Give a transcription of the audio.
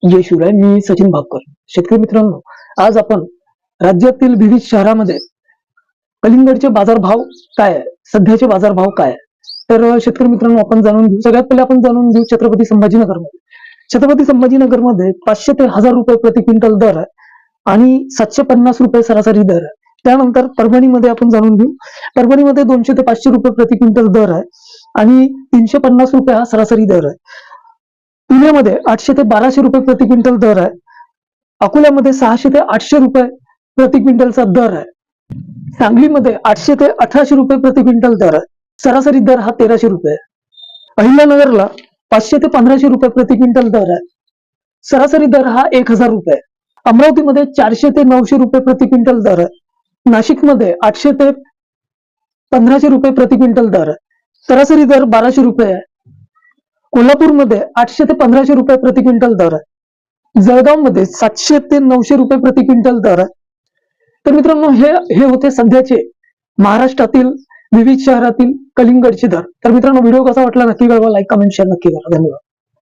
जय शिवराय. मी सचिन भापकर. शेतकरी मित्रांनो, आज आपण राज्यातील विविध शहरामध्ये कलिंगडचे बाजारभाव काय आहे, सध्याचे बाजारभाव काय आहे, तर शेतकरी मित्रांनो आपण जाणून घेऊ. सगळ्यात पहिले आपण जाणून घेऊ छत्रपती संभाजीनगरमध्ये. छत्रपती संभाजीनगरमध्ये 500 ते 1000 रुपये प्रति क्विंटल दर आहे आणि 750 रुपये सरासरी दर आहे. त्यानंतर परभणीमध्ये आपण जाणून घेऊ. परभणीमध्ये 200 ते 500 रुपये प्रति क्विंटल दर आहे आणि 350 रुपये हा सरासरी दर आहे. पुण्यामध्ये 800 ते 1200 रुपये प्रति क्विंटल दर आहे. अकोल्यामध्ये 600 ते 800 रुपये प्रति क्विंटलचा दर आहे. सांगलीमध्ये 800 ते 1800 रुपये प्रति क्विंटल दर आहे. सरासरी दर हा 1300 रुपये आहे. अहिल्यानगरला 500 ते 1500 रुपये प्रति क्विंटल दर आहे. सरासरी दर हा 1000 रुपये आहे. अमरावतीमध्ये 400 ते 900 रुपये प्रति क्विंटल दर आहे. नाशिकमध्ये 800 ते 1500 रुपये प्रति क्विंटल दर आहे. सरासरी दर 1200 रुपये आहे. कोल्हापूरमध्ये 800 ते 1500 रुपये प्रति क्विंटल दर आहे. जळगावमध्ये 700 ते 900 रुपये प्रति क्विंटल दर आहे. तर मित्रांनो, हे होते सध्याचे महाराष्ट्रातील विविध शहरातील कलिंगडचे दर. तर मित्रांनो, व्हिडिओ कसा वाटला नक्की कळवा, लाईक कमेंट शेअर नक्की करा. धन्यवाद.